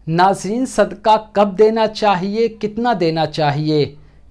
नाज़रीन, सदका कब देना चाहिए, कितना देना चाहिए,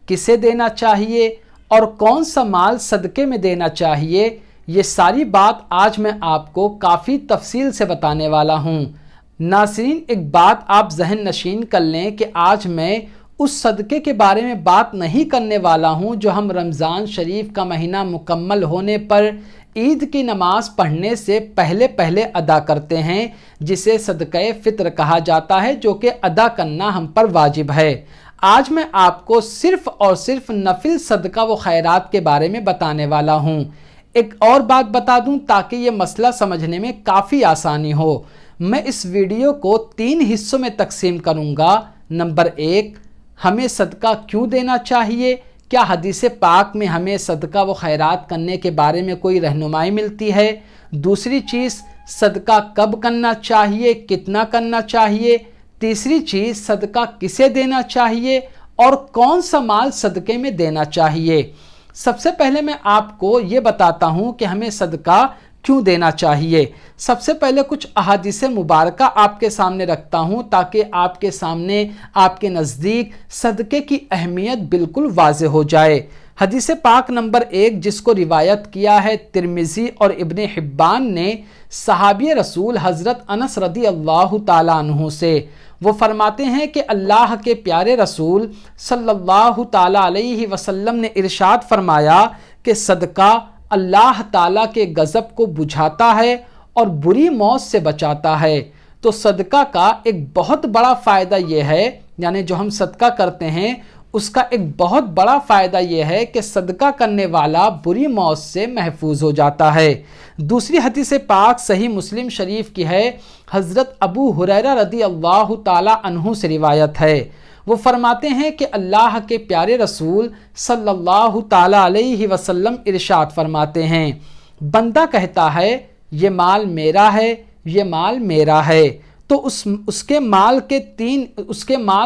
किसे देना चाहिए और कौन सा माल सदके में देना चाहिए, ये सारी बात आज मैं आपको काफ़ी तफसील से बताने वाला हूँ। नाज़रीन, एक बात आप जहन नशीन कर लें कि आज मैं उस सदक़े के बारे में बात नहीं करने वाला हूँ जो हम रमज़ान शरीफ का महीना मुकम्मल होने पर ईद की नमाज़ पढ़ने से पहले पहले अदा करते हैं, जिसे सदक़े फ़ित्र कहा जाता है, जो कि अदा करना हम पर वाजिब है। आज मैं आपको सिर्फ़ और सिर्फ नफिल सदका व खैरात के बारे में बताने वाला हूँ। एक और बात बता दूँ ताकि ये मसला समझने में काफ़ी आसानी हो। मैं इस वीडियो को 3 हिस्सों में तकसीम करूँगा। नंबर 1, हमें सदका क्यों देना चाहिए, क्या हदीस पाक में हमें सदका व खैरात करने के बारे में कोई रहनुमाई मिलती है। दूसरी चीज़, सदका कब करना चाहिए, कितना करना चाहिए। तीसरी चीज़, सदका किसे देना चाहिए और कौन सा माल सदके में देना चाहिए। सबसे पहले मैं आपको ये बताता हूँ कि हमें सदका क्यों देना चाहिए। सबसे पहले कुछ अहादीस मुबारका आपके सामने रखता हूँ ताकि आपके सामने, आपके नज़दीक सदक़े की अहमियत बिल्कुल वाज़े हो जाए। हदीस पाक नंबर 1, जिसको रिवायत किया है तिरमिज़ी और इब्ने हिब्बान ने सहाबी रसूल हज़रत अनस रदी अल्लाह ताला अन्हु से, वो फरमाते हैं कि अल्लाह के प्यारे रसूल सल्लल्लाहु ताला अलैहि वसल्लम ने इरशाद फरमाया कि सदका अल्लाह ताला के गज़ब को बुझाता है और बुरी मौत से बचाता है। तो सदका का एक बहुत बड़ा फ़ायदा ये है, यानी जो हम सदका करते हैं उसका एक बहुत बड़ा फ़ायदा ये है कि सदका करने वाला बुरी मौत से महफूज हो जाता है। दूसरी हदीस पाक सही मुस्लिम शरीफ की है, हज़रत अबू हुरैरा रदी अल्लाह ताला अन्हु से रिवायत है। वो फरमाते हैं कि अल्लाह के प्यारे रसूल सल्लल्लाहु ताला अलैहि वसल्लम इरशाद फरमाते हैं, बंदा कहता है ये माल मेरा है, ये माल मेरा है, तो उसके माल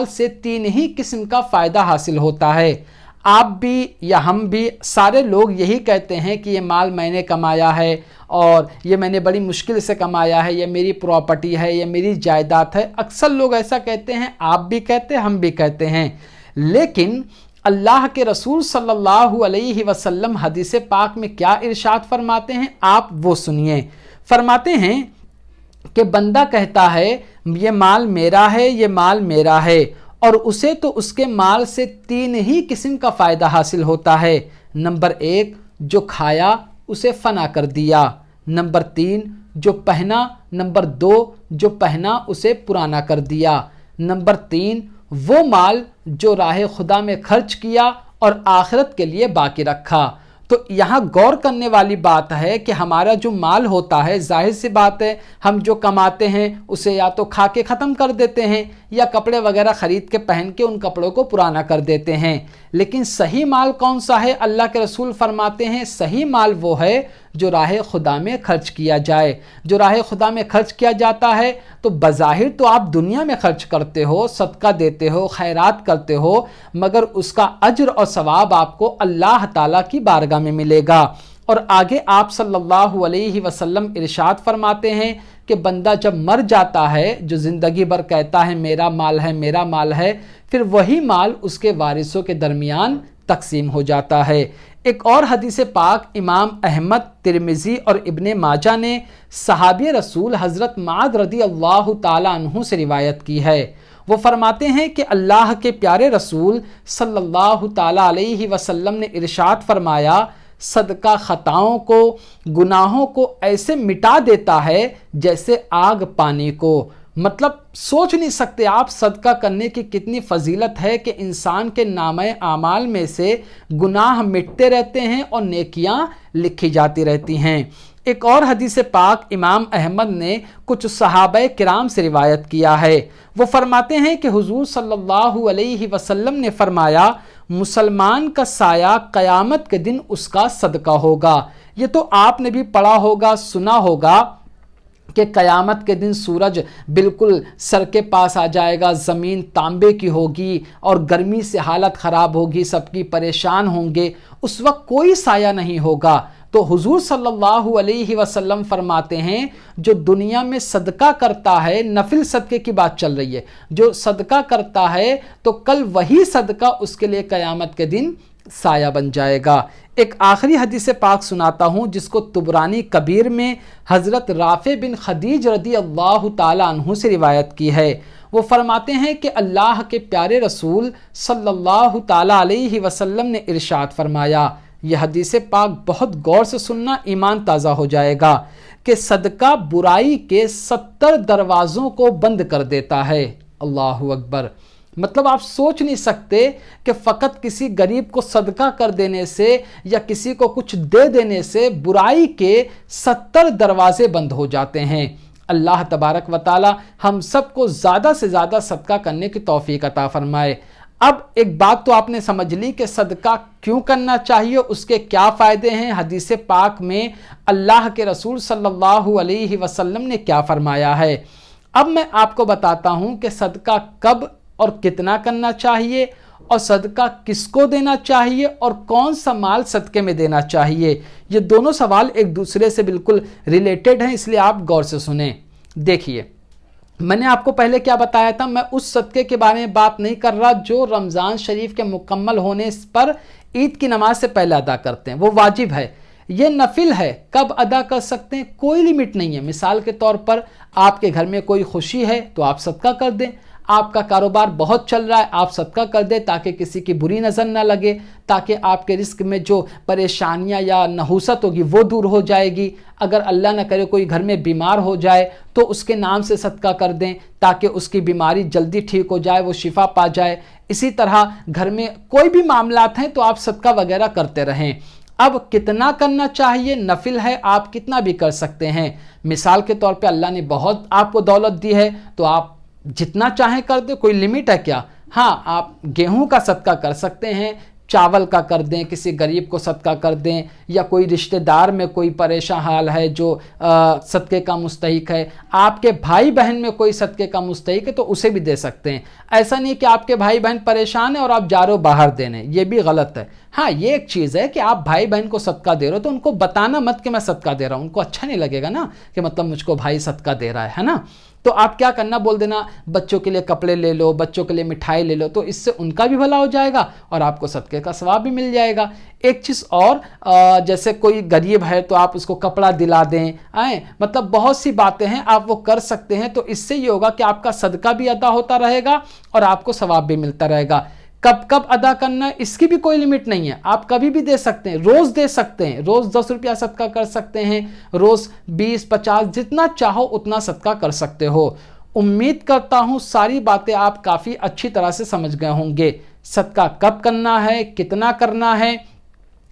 से 3 ही किस्म का फ़ायदा हासिल होता है। आप भी या हम भी सारे लोग यही कहते हैं कि ये माल मैंने कमाया है और ये मैंने बड़ी मुश्किल से कमाया है, ये मेरी प्रॉपर्टी है, ये मेरी जायदाद है। अक्सर लोग ऐसा कहते हैं, आप भी कहते हैं, हम भी कहते हैं। लेकिन अल्लाह के रसूल सल्लल्लाहु अलैहि वसल्लम हदीस पाक में क्या इरशाद फरमाते हैं, आप वो सुनिए। फरमाते हैं कि बंदा कहता है ये माल मेरा है, ये माल मेरा है, और उसे तो उसके माल से 3 ही किस्म का फ़ायदा हासिल होता है। नंबर 1, जो खाया उसे फना कर दिया। नंबर 3, जो पहना। नंबर 2, जो पहना उसे पुराना कर दिया। नंबर 3, वो माल जो राह खुदा में खर्च किया और आखिरत के लिए बाकी रखा। तो यहाँ गौर करने वाली बात है कि हमारा जो माल होता है, जाहिर सी बात है हम जो कमाते हैं उसे या तो खा के ख़त्म कर देते हैं या कपड़े वगैरह ख़रीद के पहन के उन कपड़ों को पुराना कर देते हैं। लेकिन सही माल कौन सा है? अल्लाह के रसूल फरमाते हैं सही माल वो है जो राह खुदा में खर्च किया जाए। जो राह खुदा में खर्च किया जाता है तो बज़ाहिर तो आप दुनिया में खर्च करते हो, सदका देते हो, खैरात करते हो, मगर उसका अज्र और सवाब आपको अल्लाह ताला की बारगाह में मिलेगा। और आगे आप सल्लल्लाहु अलैहि वसल्लम इरशाद फरमाते हैं कि बंदा जब मर जाता है, जो ज़िंदगी भर कहता है मेरा माल है, मेरा माल है, फिर वही माल उसके वारिसों के दरमियान तकसीम हो जाता है। एक और हदीस पाक इमाम अहमद, तिरमिज़ी और इब्ने माजा ने सहाबी रसूल हज़रत माद रदी अल्लाह ताला अन्हु से रिवायत की है। वो फरमाते हैं कि अल्लाह के प्यारे रसूल सल्लल्लाहु ताला अलैहि वसल्लम ने इरशाद फरमाया, सदका खताओं को, गुनाहों को ऐसे मिटा देता है जैसे आग पानी को। मतलब सोच नहीं सकते आप सदका करने की कितनी फजीलत है कि इंसान के नामे आमाल में से गुनाह मिटते रहते हैं और नेकियां लिखी जाती रहती हैं। एक और हदीस पाक इमाम अहमद ने कुछ सहाबा किराम से रिवायत किया है। वो फरमाते हैं कि हुजूर सल्लल्लाहु अलैहि वसल्लम ने फरमाया, मुसलमान का साया क़यामत के दिन उसका सदका होगा। ये तो आपने भी पढ़ा होगा, सुना होगा कि क़यामत के दिन सूरज बिल्कुल सर के पास आ जाएगा, ज़मीन तांबे की होगी और गर्मी से हालत ख़राब होगी, सबकी परेशान होंगे, उस वक्त कोई साया नहीं होगा। تو हुजूर सल्लल्लाहु अलैहि वसल्लम फरमाते हैं जो दुनिया में सदका करता है, नफिल सदके की बात चल रही है, जो सदका करता है तो कल वही सदका उसके लिए क़यामत के दिन साया बन जाएगा। एक आखिरी हदीस पाक सुनाता हूँ जिसको तुबरानी कबीर में हज़रत राफ़े बिन खदीज रदी अल्लाह ताला अन्हु से रिवायत की है। वो फरमाते हैं कि अल्लाह के प्यारे रसूल सल्लल्लाहु ताला अलैहि वसल्लम ने इरशाद फरमाया, यह हदीस पाक बहुत गौर से सुनना, ईमान ताज़ा हो जाएगा, कि सदका बुराई के 70 दरवाज़ों को बंद कर देता है। अल्लाहु अकबर। मतलब आप सोच नहीं सकते कि फ़कत किसी गरीब को सदका कर देने से या किसी को कुछ दे देने से बुराई के 70 दरवाज़े बंद हो जाते हैं। अल्लाह तबारक व ताला हम सबको ज़्यादा से ज़्यादा सदका करने की तौफीक अता फरमाए। अब एक बात तो आपने समझ ली कि सदका क्यों करना चाहिए, उसके क्या फ़ायदे हैं, हदीस पाक में अल्लाह के रसूल सल्लल्लाहु अलैहि वसल्लम ने क्या फरमाया है। अब मैं आपको बताता हूँ कि सदका कब और कितना करना चाहिए, और सदका किसको देना चाहिए, और कौन सा माल सदके में देना चाहिए। ये दोनों सवाल एक दूसरे से बिल्कुल रिलेटेड हैं, इसलिए आप गौर से सुने। देखिए, मैंने आपको पहले क्या बताया था, मैं उस सदके के बारे में बात नहीं कर रहा जो रमज़ान शरीफ के मुकम्मल होने पर ईद की नमाज से पहले अदा करते हैं, वो वाजिब है। ये नफिल है, कब अदा कर सकते हैं, कोई लिमिट नहीं है। मिसाल के तौर पर आपके घर में कोई खुशी है तो आप सदका कर दें, आपका कारोबार बहुत चल रहा है आप सदका कर दें ताकि किसी की बुरी नज़र ना लगे, ताकि आपके रिस्क में जो परेशानियां या नहुसत होगी वो दूर हो जाएगी। अगर अल्लाह न करे कोई घर में बीमार हो जाए तो उसके नाम से सदका कर दें ताकि उसकी बीमारी जल्दी ठीक हो जाए, वो शिफा पा जाए। इसी तरह घर में कोई भी मामलात हैं तो आप सदका वगैरह करते रहें। अब कितना करना चाहिए, नफिल है, आप कितना भी कर सकते हैं। मिसाल के तौर पे अल्लाह ने बहुत आपको दौलत दी है तो आप जितना चाहें कर दे, कोई लिमिट है क्या। हाँ, आप गेहूं का सदका कर सकते हैं, चावल का कर दें, किसी गरीब को सदका कर दें, या कोई रिश्तेदार में कोई परेशान हाल है जो सदके का मुस्तहिक है, आपके भाई बहन में कोई सदके का मुस्तहिक है तो उसे भी दे सकते हैं। ऐसा नहीं कि आपके भाई बहन परेशान है और आप जा रहे हो बाहर देने, ये भी गलत है। हाँ, ये एक चीज़ है कि आप भाई बहन को सदका दे रहे हो तो उनको बताना मत कि मैं सदका दे रहा हूँ, उनको अच्छा नहीं लगेगा ना कि मतलब मुझको भाई सदका दे रहा है ना। तो आप क्या करना, बोल देना बच्चों के लिए कपड़े ले लो, बच्चों के लिए मिठाई ले लो, तो इससे उनका भी भला हो जाएगा और आपको सदके का सवाब भी मिल जाएगा। एक चीज़ और, जैसे कोई गरीब है तो आप उसको कपड़ा दिला दें, मतलब बहुत सी बातें हैं आप वो कर सकते हैं। तो इससे ये होगा कि आपका सदका भी अदा होता रहेगा और आपको सवाब भी मिलता रहेगा। कब कब अदा करना है इसकी भी कोई लिमिट नहीं है, आप कभी भी दे सकते हैं, रोज़ दे सकते हैं, रोज़ 10 रुपया सदका कर सकते हैं, रोज़ 20-50 जितना चाहो उतना सदका कर सकते हो। उम्मीद करता हूँ सारी बातें आप काफ़ी अच्छी तरह से समझ गए होंगे। सदका कब करना है, कितना करना है,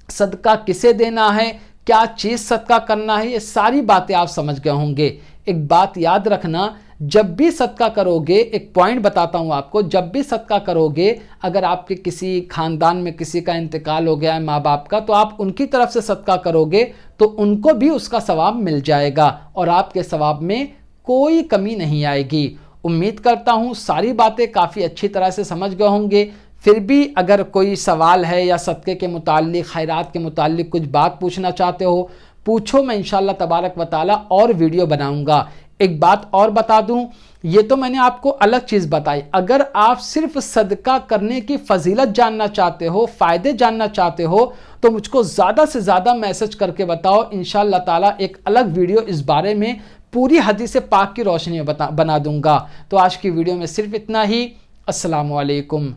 सदका किसे देना है, क्या चीज़ सदका करना है, ये सारी बातें आप समझ गए होंगे। एक बात याद रखना, जब भी सदका करोगे, एक पॉइंट बताता हूँ आपको, जब भी सदका करोगे, अगर आपके किसी खानदान में किसी का इंतकाल हो गया है माँ बाप का, तो आप उनकी तरफ से सदका करोगे तो उनको भी उसका सवाब मिल जाएगा और आपके सवाब में कोई कमी नहीं आएगी। उम्मीद करता हूँ सारी बातें काफ़ी अच्छी तरह से समझ गए होंगे। फिर भी अगर कोई सवाल है या सदक़े के मुताल्लिक़, खैरात के मुताल्लिक़ कुछ बात पूछना चाहते हो, पूछो, मैं इंशाअल्लाह तबारक व ताला और वीडियो बनाऊंगा। एक बात और बता दूं, ये तो मैंने आपको अलग चीज़ बताई, अगर आप सिर्फ सदका करने की फजीलत जानना चाहते हो, फ़ायदे जानना चाहते हो, तो मुझको ज़्यादा से ज़्यादा मैसेज करके बताओ। इंशाअल्लाह ताला एक अलग वीडियो इस बारे में पूरी हदीस पाक की रोशनी में बना दूंगा। तो आज की वीडियो में सिर्फ इतना ही। अस्सलामु अलैकुम।